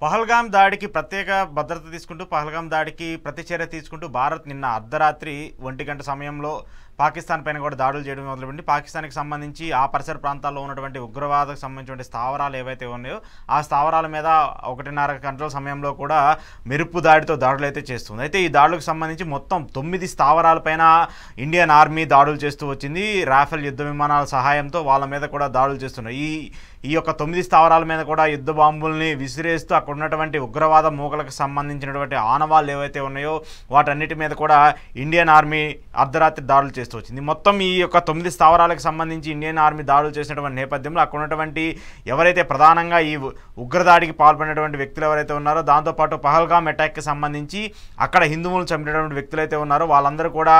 పహల్గామ్ దాడికి ప్రత్యేక భద్రత తీసుకుంటూ పహల్గామ్ దాడికి ప్రతిచర్య తీసుకుంటూ భారత్ నిన్న అర్ధరాత్రి 1 గంట సమయంలో పాకిస్తాన్ పైన కూడా దాడులు చేయడం మొదలుపెట్టి పాకిస్తాన్కి సంబంధించి ఆ పరిసర ప్రాంతాల్లో ఉన్నటువంటి ఉగ్రవాదకు సంబంధించిన స్థావరాలు ఏవైతే ఉన్నాయో ఆ స్థావరాల మీద 1:30 గంటల సమయంలో కూడా మెరుపు దాడితో దాడులు అయితే చేస్తుంది. అయితే ఈ దాడులకు సంబంధించి మొత్తం 9 స్థావరాలపైన ఇండియన్ ఆర్మీ దాడులు చేస్తూ వచ్చింది. రాఫెల్ యుద్ధ విమానాల సహాయంతో వాళ్ళ మీద కూడా దాడులు చేస్తున్నారు. ఈ యొక్క 9 స్థావరాల మీద కూడా యుద్ధ బాంబుల్ని విసిరేస్తూ అక్కడ ఉన్నటువంటి ఉగ్రవాద మూకలకు సంబంధించినటువంటి ఆనవాళ్ళు ఏవైతే ఉన్నాయో వాటన్నిటి మీద కూడా ఇండియన్ ఆర్మీ అర్ధరాత్రి దాడులు చేస్తూ వచ్చింది. మొత్తం ఈ యొక్క 9 స్థావరాలకు సంబంధించి ఇండియన్ ఆర్మీ దాడులు చేసినటువంటి నేపథ్యంలో అక్కడ ఉన్నటువంటి ఎవరైతే ప్రధానంగా ఈ ఉగ్రదాడికి పాల్పడినటువంటి వ్యక్తులు ఎవరైతే ఉన్నారో, దాంతోపాటు పహల్గామ్ అటాక్కి సంబంధించి అక్కడ హిందువులను చంపినటువంటి వ్యక్తులు అయితే ఉన్నారో వాళ్ళందరూ కూడా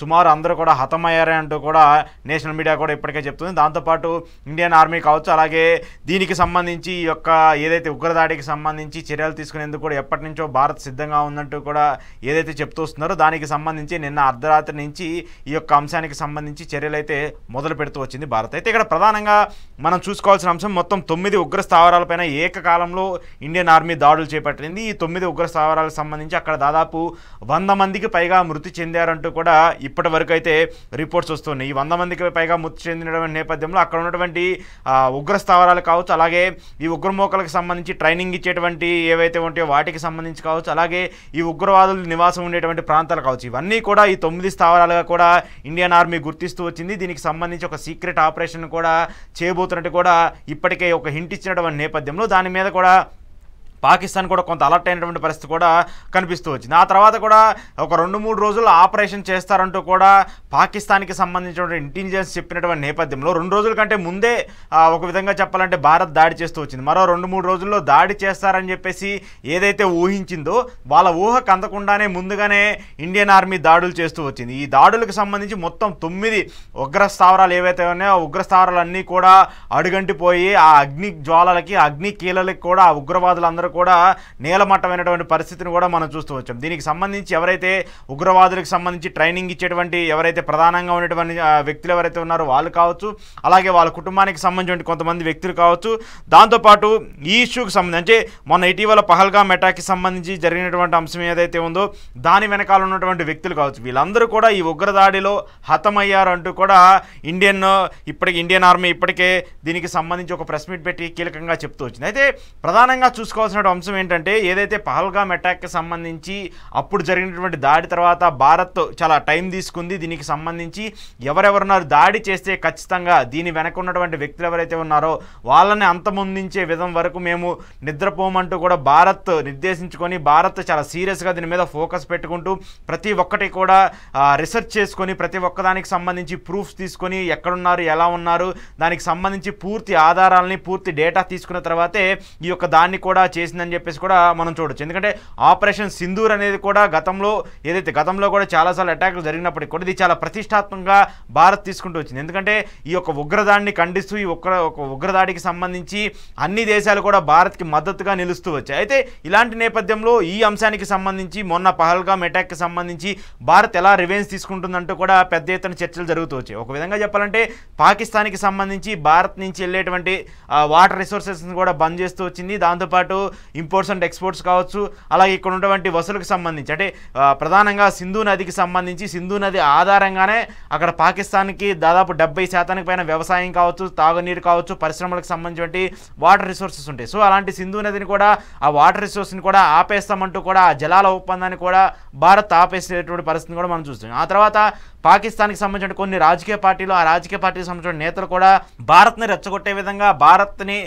సుమారు అందరూ కూడా హతమయ్యారని అంటూ కూడా నేషనల్ మీడియా కూడా ఇప్పటికే చెప్తుంది. దాంతోపాటు ఇండియన్ ఆర్మీ కావచ్చు, అలాగే దీనికి సంబంధించి ఈ యొక్క ఏదైతే ఉగ్రదాడికి సంబంధించి చర్యలు తీసుకునేందుకు కూడా ఎప్పటి నుంచో భారత్ సిద్ధంగా ఉందంటూ కూడా ఏదైతే చెప్తూ వస్తున్నారో దానికి సంబంధించి నిన్న అర్ధరాత్రి నుంచి ఈ యొక్క అంశానికి సంబంధించి చర్యలు అయితే మొదలు పెడుతూ వచ్చింది భారత్. అయితే ఇక్కడ ప్రధానంగా మనం చూసుకోవాల్సిన అంశం మొత్తం 9 ఉగ్ర స్థావరాలపైన ఏకకాలంలో ఇండియన్ ఆర్మీ దాడులు చేపట్టింది. ఈ 9 ఉగ్ర స్థావరాలకు సంబంధించి అక్కడ దాదాపు 100 మందికి పైగా మృతి చెందారంటూ కూడా ఇప్పటి వరకు అయితే రిపోర్ట్స్ వస్తున్నాయి. ఈ 100 మందికి పైగా మృతి చెందిన నేపథ్యంలో అక్కడ ఉన్నటువంటి ఉగ్ర స్థావరాలు కావచ్చు, అలాగే ఈ ఉగ్రమోకలకు సంబంధించి ట్రైనింగ్ ఇచ్చేటువంటి ఏవైతే ఉంటాయో వాటికి సంబంధించి కావచ్చు, అలాగే ఈ ఉగ్రవాదులు నివాసం ఉండేటువంటి ప్రాంతాలు కావచ్చు, ఇవన్నీ కూడా ఈ 9 స్థావరాలుగా కూడా ఇండియన్ ఆర్మీ గుర్తిస్తూ వచ్చింది. దీనికి సంబంధించి ఒక సీక్రెట్ ఆపరేషన్ కూడా చేయబోతున్నట్టు కూడా ఇప్పటికే ఒక హింట్ ఇచ్చినటువంటి నేపథ్యంలో దాని మీద కూడా పాకిస్తాన్ కూడా కొంత అలర్ట్ అయినటువంటి పరిస్థితి కూడా కనిపిస్తూ వచ్చింది. ఆ తర్వాత కూడా ఒక 2-3 రోజులు ఆపరేషన్ చేస్తారంటూ కూడా పాకిస్తాన్కి సంబంధించినటువంటి ఇంటెలిజెన్స్ చెప్పినటువంటి నేపథ్యంలో 2 రోజుల కంటే ముందే ఒక విధంగా చెప్పాలంటే భారత్ దాడి చేస్తూ వచ్చింది. మరో 2-3 రోజుల్లో దాడి చేస్తారని చెప్పేసి ఏదైతే ఊహించిందో వాళ్ళ ఊహకు అందకుండానే ముందుగానే ఇండియన్ ఆర్మీ దాడులు చేస్తూ వచ్చింది. ఈ దాడులకు సంబంధించి మొత్తం 9 ఉగ్ర స్థావరాలు ఏవైతే ఉన్నాయో ఆ ఉగ్ర స్థావరాలన్నీ కూడా అడుగంటిపోయి ఆ అగ్ని జ్వాలలకి అగ్ని కీలలకి కూడా ఆ ఉగ్రవాదులందరూ కూడా నేలమట్టమైనటువంటి పరిస్థితిని కూడా మనం చూస్తూ వచ్చాం. దీనికి సంబంధించి ఎవరైతే ఉగ్రవాదులకు సంబంధించి ట్రైనింగ్ ఇచ్చేటువంటి ఎవరైతే ప్రధానంగా ఉన్నటువంటి వ్యక్తులు ఎవరైతే ఉన్నారో వాళ్ళు కావచ్చు, అలాగే వాళ్ళ కుటుంబానికి సంబంధించిన కొంతమంది వ్యక్తులు కావచ్చు, దాంతోపాటు ఈ ఇష్యూకి సంబంధించి అంటే మొన్న ఇటీవల పహల్గామ్ అటాక్కి సంబంధించి జరిగినటువంటి అంశం ఏదైతే ఉందో దాని వెనకాల ఉన్నటువంటి వ్యక్తులు కావచ్చు, వీళ్ళందరూ కూడా ఈ ఉగ్రదాడిలో హతమయ్యారు అంటూ కూడా ఇండియన్ ఆర్మీ ఇప్పటికే దీనికి సంబంధించి ఒక ప్రెస్ మీట్ పెట్టి కీలకంగా చెప్తూ వచ్చింది. అయితే ప్రధానంగా చూసుకోవాల్సిన అంశం ఏంటంటే ఏదైతే పహల్గామ్ అటాక్కి సంబంధించి అప్పుడు జరిగినటువంటి దాడి తర్వాత భారత్ చాలా టైం తీసుకుంది. దీనికి సంబంధించి ఎవరెవరున్నారు దాడి చేస్తే ఖచ్చితంగా దీని వెనక ఉన్నటువంటి వ్యక్తులు ఎవరైతే ఉన్నారో వాళ్ళని అంతమొందించే విధం వరకు మేము నిద్రపోమంటూ కూడా భారత్ నిర్దేశించుకొని భారత్ చాలా సీరియస్గా దీని మీద ఫోకస్ పెట్టుకుంటూ ప్రతి ఒక్కటి కూడా రిసెర్చ్ చేసుకొని ప్రతి ఒక్కదానికి సంబంధించి ప్రూఫ్స్ తీసుకొని ఎక్కడున్నారు ఎలా ఉన్నారు దానికి సంబంధించి పూర్తి ఆధారాలని పూర్తి డేటా తీసుకున్న తర్వాతే ఈ యొక్క దాన్ని కూడా చేసిందని చెప్పేసి కూడా మనం చూడొచ్చు. ఎందుకంటే ఆపరేషన్ సింధూర్ అనేది కూడా గతంలో కూడా చాలాసార్లు అటాక్లు జరిగినప్పటికీ కూడా ఇది చాలా ప్రతిష్టాత్మకంగా భారత్ తీసుకుంటూ వచ్చింది. ఎందుకంటే ఈ యొక్క ఉగ్రదాడిని ఖండిస్తూ ఈ ఉగ్రదాడికి సంబంధించి అన్ని దేశాలు కూడా భారత్కి మద్దతుగా నిలుస్తూ వచ్చాయి. అయితే ఇలాంటి నేపథ్యంలో ఈ అంశానికి సంబంధించి మొన్న పహల్గామ్ అటాక్కి సంబంధించి భారత్ ఎలా రివెంజ్ తీసుకుంటుందంటూ కూడా పెద్ద ఎత్తున చర్చలు జరుగుతూ వచ్చాయి. ఒక విధంగా చెప్పాలంటే పాకిస్తాన్కి సంబంధించి భారత్ నుంచి వెళ్ళేటువంటి వాటర్ రిసోర్సెస్ని కూడా బంద్ చేస్తూ వచ్చింది. దాంతోపాటు ఇంపోర్ట్స్ అండ్ ఎక్స్పోర్ట్స్ కావచ్చు, అలాగే ఇక్కడ ఉన్నటువంటి వసూలకు సంబంధించి అంటే ప్రధానంగా సింధు నదికి సంబంధించి సింధు నది ఆధారంగానే అక్కడ పాకిస్తాన్కి దాదాపు 70% పైన వ్యవసాయం కావచ్చు, తాగునీరు కావచ్చు, పరిశ్రమలకు సంబంధించి వాటర్ రిసోర్సెస్ ఉంటాయి. సో అలాంటి సింధు నదిని కూడా ఆ వాటర్ రిసోర్స్ని కూడా ఆపేస్తామంటూ కూడా ఆ జలాల ఒప్పందాన్ని కూడా భారత్ ఆపేసేటువంటి పరిస్థితిని కూడా మనం చూస్తున్నాం. ఆ తర్వాత పాకిస్తాన్కి సంబంధించిన కొన్ని రాజకీయ పార్టీలు ఆ రాజకీయ పార్టీకి సంబంధించిన నేతలు కూడా భారత్ని రెచ్చగొట్టే విధంగా భారత్ని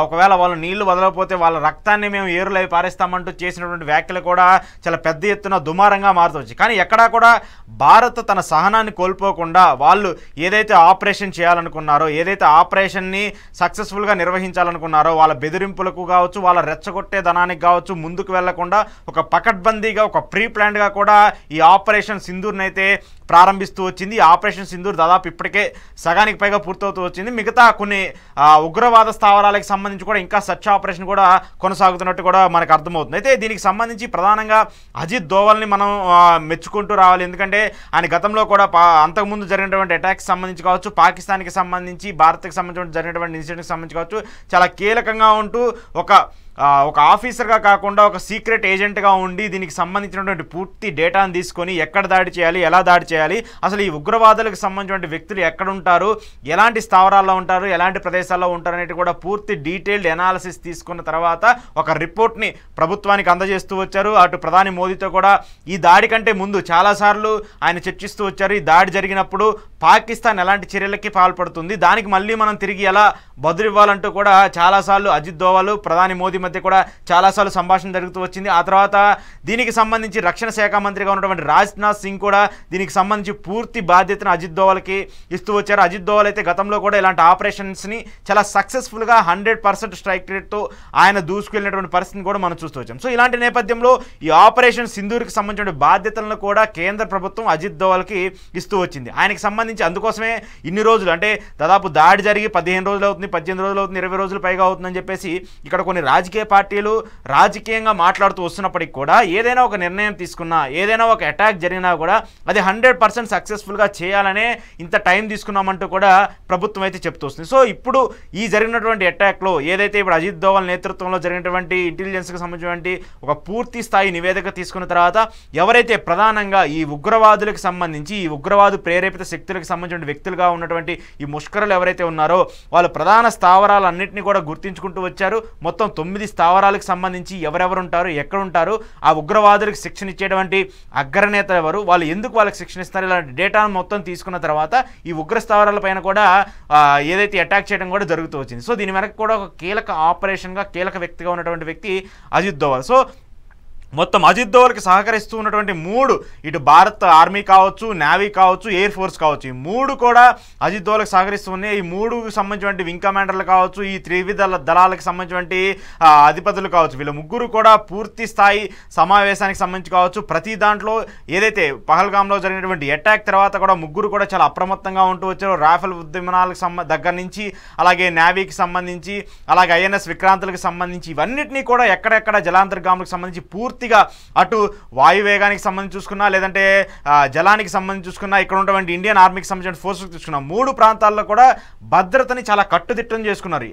ఒకవేళ వాళ్ళు నీళ్లు వదలకపోతే వాళ్ళ రక్తాన్ని మేము ఏరులై పారేస్తామంటూ చేసినటువంటి వ్యాఖ్యలు కూడా చాలా పెద్ద ఎత్తున దుమారంగా మారుతూ. కానీ ఎక్కడా కూడా భారత్ తన సహనాన్ని కోల్పోకుండా వాళ్ళు ఏదైతే ఆపరేషన్ చేయాలనుకున్నారో ఏదైతే ఆపరేషన్ని సక్సెస్ఫుల్గా నిర్వహించాలనుకున్నారో వాళ్ళ బెదిరింపులకు కావచ్చు వాళ్ళ రెచ్చగొట్టే ధనానికి కావచ్చు ముందుకు వెళ్లకుండా ఒక పకడ్బందీగా ఒక ప్రీ ప్లాన్డ్గా కూడా ఈ ఆపరేషన్ సింధూర్ని అయితే ప్రారంభిస్తూ వచ్చింది. ఆపరేషన్ సింధూర్ దాదాపు ఇప్పటికే సగానికి పైగా పూర్తవుతూ వచ్చింది. మిగతా కొన్ని ఉగ్రవాద స్థావరాలకు సంబంధించి కూడా ఇంకా సర్చ్ ఆపరేషన్ కూడా కొనసాగుతున్నట్టు కూడా మనకు అర్థమవుతుంది. అయితే దీనికి సంబంధించి ప్రధానంగా అజిత్ దోవల్ని మనం మెచ్చుకుంటూ రావాలి. ఎందుకంటే ఆయన గతంలో కూడా అంతకుముందు జరిగినటువంటి అటాక్స్ సంబంధించి కావచ్చు, పాకిస్తాన్కి సంబంధించి భారత్కి సంబంధించి జరిగినటువంటి ఇన్సిడెంట్కి సంబంధించి కావచ్చు చాలా కీలకంగా ఉంటూ ఒక ఒక ఆఫీసర్గా కాకుండా ఒక సీక్రెట్ ఏజెంట్గా ఉండి దీనికి సంబంధించినటువంటి పూర్తి డేటాను తీసుకొని ఎక్కడ దాడి చేయాలి, ఎలా దాడి చేయాలి, అసలు ఈ ఉగ్రవాదులకు సంబంధించిన వ్యక్తులు ఎక్కడ ఉంటారు, ఎలాంటి స్థావరాల్లో ఉంటారు, ఎలాంటి ప్రదేశాల్లో ఉంటారు అనేది కూడా పూర్తి డీటెయిల్డ్ ఎనాలిసిస్ తీసుకున్న తర్వాత ఒక రిపోర్ట్ని ప్రభుత్వానికి అందజేస్తూ వచ్చారు. అటు ప్రధాని మోదీతో కూడా ఈ దాడి కంటే ముందు చాలాసార్లు ఆయన చర్చిస్తూ వచ్చారు. ఈ దాడి జరిగినప్పుడు పాకిస్తాన్ ఎలాంటి చర్యలకి పాల్పడుతుంది, దానికి మళ్ళీ మనం తిరిగి ఎలా బదులివ్వాలంటూ కూడా చాలాసార్లు అజిత్ దోవల్ ప్రధాని మోదీ మధ్య కూడా చాలాసార్లు సంభాషణ జరుగుతూ వచ్చింది. ఆ తర్వాత దీనికి సంబంధించి రక్షణ శాఖ మంత్రిగా ఉన్నటువంటి రాజ్నాథ్ సింగ్ కూడా దీనికి సంబంధించి పూర్తి బాధ్యతను అజిత్ దోవల్కి ఇస్తూ వచ్చారు. అజిత్ దోవల్ అయితే గతంలో కూడా ఇలాంటి ఆపరేషన్స్ని చాలా సక్సెస్ఫుల్గా 100% స్ట్రైక్ రేట్తో ఆయన దూసుకెళ్ళినటువంటి పరిస్థితిని కూడా మనం చూస్తూ వచ్చాం. సో ఇలాంటి నేపథ్యంలో ఈ ఆపరేషన్ సింధూర్కి సంబంధించిన బాధ్యతలను కూడా కేంద్ర ప్రభుత్వం అజిత్ దోవల్కి ఇస్తూ వచ్చింది. ఆయనకి సంబంధించి అందుకోసమే ఇన్ని రోజులు, అంటే దాదాపు దాడి జరిగి 15 రోజులు అవుతుంది, 18 రోజులు అవుతుంది, 20 రోజులు పైగా అవుతుందని చెప్పేసి ఇక్కడ కొన్ని రాజకీయ పార్టీలు రాజకీయంగా మాట్లాడుతూ వస్తున్నప్పటికీ కూడా ఏదైనా ఒక నిర్ణయం తీసుకున్నా, ఏదైనా ఒక అటాక్ జరిగినా కూడా అది 100% సక్సెస్ఫుల్గా చేయాలనే ఇంత టైం తీసుకున్నామంటూ కూడా ప్రభుత్వం అయితే చెప్తూ వస్తుంది. సో ఇప్పుడు ఈ జరిగినటువంటి అటాక్లో ఏదైతే ఇప్పుడు అజిత్ దోవల్ నేతృత్వంలో జరిగినటువంటి ఇంటెలిజెన్స్కి సంబంధించినటువంటి ఒక పూర్తి స్థాయి నివేదిక తీసుకున్న తర్వాత ఎవరైతే ప్రధానంగా ఈ ఉగ్రవాదులకు సంబంధించి, ఈ ఉగ్రవాదు ప్రేరేపిత శక్తులకు సంబంధించిన వ్యక్తులుగా ఉన్నటువంటి ఈ ముష్కరులు ఎవరైతే ఉన్నారో వాళ్ళు ప్రధాన స్థావరాలన్నింటినీ కూడా గుర్తించుకుంటూ వచ్చారు. మొత్తం 9 స్థావరాలకు సంబంధించి ఎవరెవరు ఉంటారు, ఎక్కడ ఉంటారు, ఆ ఉగ్రవాదులకు శిక్షణ ఇచ్చేటువంటి అగ్రనేతలు ఎవరు, వాళ్ళు ఎందుకు వాళ్ళకి శిక్షణ ఇస్తారు, ఇలాంటి డేటాను మొత్తం తీసుకున్న తర్వాత ఈ ఉగ్ర స్థావరాల పైన కూడా ఏదైతే అటాక్ చేయడం కూడా జరుగుతూ వచ్చింది. సో దీని వెనక కూడా ఒక కీలక ఆపరేషన్గా కీలక వ్యక్తిగా ఉన్నటువంటి వ్యక్తి అజిత్ దోవల్. సో మొత్తం అజిత్ దోవల్కి సహకరిస్తూ ఉన్నటువంటి 3, ఇటు భారత్ ఆర్మీ కావచ్చు, నేవీ కావచ్చు, ఎయిర్ ఫోర్స్ కావచ్చు, ఈ 3 కూడా అజిత్ దోవల్కి సహకరిస్తూ ఉన్నాయి. ఈ 3కు సంబంధించినటువంటి వింగ్ కమాండర్లు కావచ్చు, ఈ త్రివిధ దళాలకు సంబంధించినటువంటి అధిపతులు కావచ్చు, వీళ్ళ ముగ్గురు కూడా పూర్తి స్థాయి సమావేశానికి సంబంధించి కావచ్చు, ప్రతి దాంట్లో ఏదైతే పహల్గామ్లో జరిగినటువంటి అటాక్ తర్వాత కూడా ముగ్గురు కూడా చాలా అప్రమత్తంగా ఉంటూ వచ్చారు. రాఫెల్ ఉద్యమాలకు దగ్గర నుంచి, అలాగే నేవీకి సంబంధించి, అలాగే ఐఎన్ఎస్ విక్రాంతులకు సంబంధించి ఇవన్నిటినీ కూడా ఎక్కడెక్కడ జలాంతర్గాములకు సంబంధించి పూర్తిగా అటు వాయువేగానికి సంబంధించి చూసుకున్నా, లేదంటే జలానికి సంబంధించి చూసుకున్నా, ఇక్కడ ఉన్నటువంటి ఇండియన్ ఆర్మీకి సంబంధించిన ఫోర్సెస్ చూసుకున్నా 3 ప్రాంతాల్లో కూడా భద్రతని చాలా కట్టుదిట్టం చేసుకున్నారు.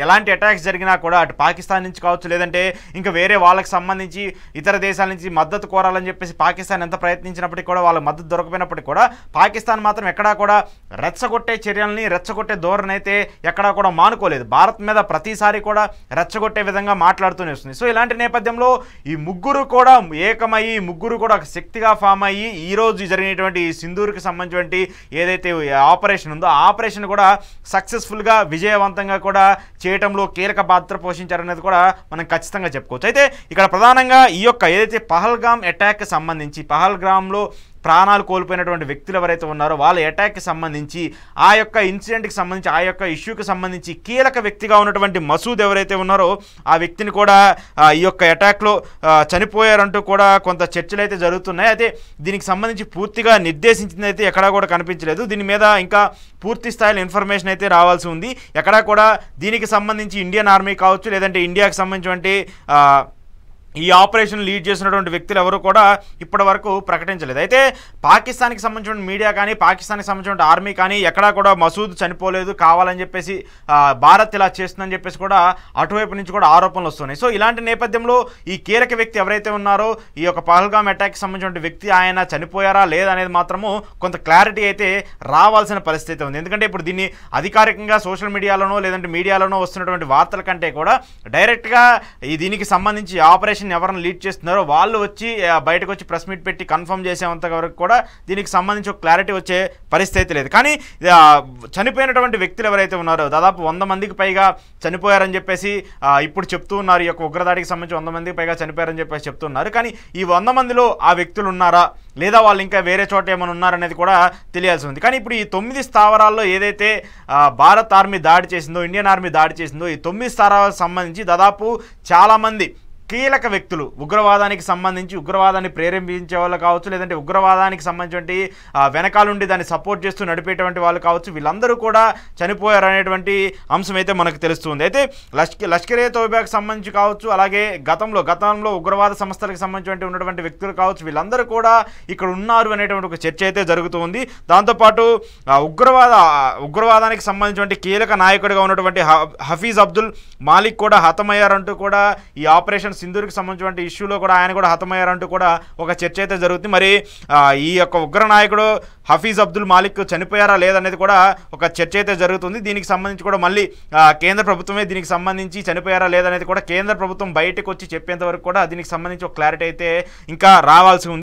ఎలాంటి అటాక్స్ జరిగినా కూడా అటు పాకిస్తాన్ నుంచి కావచ్చు, లేదంటే ఇంకా వేరే వాళ్ళకి సంబంధించి ఇతర దేశాల నుంచి మద్దతు కోరాలని చెప్పేసి పాకిస్తాన్ ఎంత ప్రయత్నించినప్పటికీ కూడా వాళ్ళకి మద్దతు దొరకపోయినప్పటికీ కూడా పాకిస్తాన్ మాత్రం ఎక్కడా కూడా రెచ్చగొట్టే చర్యల్ని, రెచ్చగొట్టే ధోరణి అయితే ఎక్కడా కూడా మానుకోలేదు. భారత్ మీద ప్రతిసారి కూడా రెచ్చగొట్టే విధంగా మాట్లాడుతూనే వస్తుంది. సో ఇలాంటి నేపథ్యంలో ఈ ముగ్గురు కూడా ఏకమయ్యి, ముగ్గురు కూడా ఒక శక్తిగా ఫామ్ అయ్యి ఈరోజు జరిగినటువంటి సింధూర్కి సంబంధించినటువంటి ఏదైతే ఆపరేషన్ ఉందో ఆ ఆపరేషన్ కూడా సక్సెస్ఫుల్గా విజయవంతంగా కూడా చేయటంలో కీలక పాత్ర పోషించారనేది కూడా మనం ఖచ్చితంగా చెప్పుకోవచ్చు. అయితే ఇక్కడ ప్రధానంగా ఈ యొక్క ఏదైతే పహల్గామ్ అటాక్కి సంబంధించి, పహల్గామ్లో ప్రాణాలు కోల్పోయినటువంటి వ్యక్తులు ఎవరైతే ఉన్నారో వాళ్ళ అటాక్కి సంబంధించి, ఆ యొక్క ఇన్సిడెంట్కి సంబంధించి, ఆ యొక్క ఇష్యూకి సంబంధించి కీలక వ్యక్తిగా ఉన్నటువంటి మసూద్ ఎవరైతే ఉన్నారో ఆ వ్యక్తిని కూడా ఈ యొక్క అటాక్లో చనిపోయారంటూ కూడా కొంత చర్చలు అయితే జరుగుతున్నాయి. అయితే దీనికి సంబంధించి పూర్తిగా నిర్దేశించింది అయితే ఎక్కడా కూడా కనిపించలేదు. దీని మీద ఇంకా పూర్తి స్థాయిలో ఇన్ఫర్మేషన్ అయితే రావాల్సి ఉంది. ఎక్కడా కూడా దీనికి సంబంధించి ఇండియన్ ఆర్మీ కావచ్చు, లేదంటే ఇండియాకి సంబంధించినటువంటి ఈ ఆపరేషన్ లీడ్ చేసినటువంటి వ్యక్తులు ఎవరు కూడా ఇప్పటి వరకు ప్రకటించలేదు. అయితే పాకిస్తాన్కి సంబంధించిన మీడియా కానీ, పాకిస్తాన్కి సంబంధించిన ఆర్మీ కానీ ఎక్కడా కూడా మసూద్ చనిపోలేదు, కావాలని చెప్పేసి భారత్ ఇలా చేస్తుందని చెప్పేసి కూడా అటువైపు నుంచి కూడా ఆరోపణలు వస్తున్నాయి. సో ఇలాంటి నేపథ్యంలో ఈ కీలక వ్యక్తి ఎవరైతే ఉన్నారో ఈ యొక్క పహల్గామ్ అటాక్కి సంబంధించిన వ్యక్తి ఆయన చనిపోయారా లేదనేది మాత్రము కొంత క్లారిటీ అయితే రావాల్సిన పరిస్థితి ఉంది. ఎందుకంటే ఇప్పుడు దీన్ని అధికారికంగా సోషల్ మీడియాలోనో లేదంటే మీడియాలోనో వస్తున్నటువంటి వార్తల కంటే కూడా డైరెక్ట్గా దీనికి సంబంధించి ఆపరేషన్ ఎవరైనా లీడ్ చేస్తున్నారో వాళ్ళు వచ్చి బయటకు వచ్చి ప్రెస్ మీట్ పెట్టి కన్ఫర్మ్ చేసేంత వరకు కూడా దీనికి సంబంధించి ఒక క్లారిటీ వచ్చే పరిస్థితి లేదు. కానీ చనిపోయినటువంటి వ్యక్తులు ఎవరైతే ఉన్నారో దాదాపు 100 మందికి పైగా చనిపోయారని చెప్పేసి ఇప్పుడు చెప్తూ ఉన్నారు. ఈ యొక్క ఉగ్రదాడికి సంబంధించి 100 మందికి పైగా చనిపోయారని చెప్పేసి చెప్తున్నారు. కానీ ఈ 100 మందిలో ఆ వ్యక్తులు ఉన్నారా లేదా వాళ్ళు ఇంకా వేరే చోట ఏమైనా ఉన్నారనేది కూడా తెలియాల్సి ఉంది. కానీ ఇప్పుడు ఈ 9 స్థావరాల్లో ఏదైతే భారత్ ఆర్మీ దాడి చేసిందో, ఇండియన్ ఆర్మీ దాడి చేసిందో, ఈ 9 స్థావరాలకు సంబంధించి దాదాపు చాలామంది కీలక వ్యక్తులు ఉగ్రవాదానికి సంబంధించి ఉగ్రవాదాన్ని ప్రేరేపించే వాళ్ళు కావచ్చు, లేదంటే ఉగ్రవాదానికి సంబంధించినటువంటి వెనకాలండి దాన్ని సపోర్ట్ చేస్తూ నడిపేటువంటి వాళ్ళు కావచ్చు, వీళ్ళందరూ కూడా చనిపోయారు అనేటువంటి అంశం అయితే మనకు తెలుస్తుంది. అయితే లష్కరే తోయిబాకి సంబంధించి కావచ్చు, అలాగే గతంలో ఉగ్రవాద సంస్థలకు సంబంధించి ఉన్నటువంటి వ్యక్తులు కావచ్చు, వీళ్ళందరూ కూడా ఇక్కడ ఉన్నారు అనేటువంటి ఒక చర్చ అయితే జరుగుతుంది. దాంతోపాటు ఉగ్రవాదానికి సంబంధించినటువంటి కీలక నాయకుడిగా ఉన్నటువంటి హఫీజ్ అబ్దుల్ మాలిక్ కూడా హతమయ్యారంటూ కూడా ఈ ఆపరేషన్ సింధూర్కి సంబంధించిన ఇష్యూలో కూడా ఆయన కూడా హతమయ్యారంటూ కూడా ఒక చర్చ అయితే జరుగుతుంది. మరి ఈ యొక్క ఉగ్ర నాయకుడు హఫీజ్ అబ్దుల్ మాలిక్ చనిపోయారా లేదనేది కూడా ఒక చర్చ అయితే జరుగుతుంది. దీనికి సంబంధించి కూడా మళ్ళీ కేంద్ర ప్రభుత్వమే దీనికి సంబంధించి చనిపోయారా లేదనేది కూడా కేంద్ర ప్రభుత్వం బయటకు వచ్చి చెప్పేంత వరకు కూడా దీనికి సంబంధించి ఒక క్లారిటీ అయితే ఇంకా రావాల్సి ఉంది.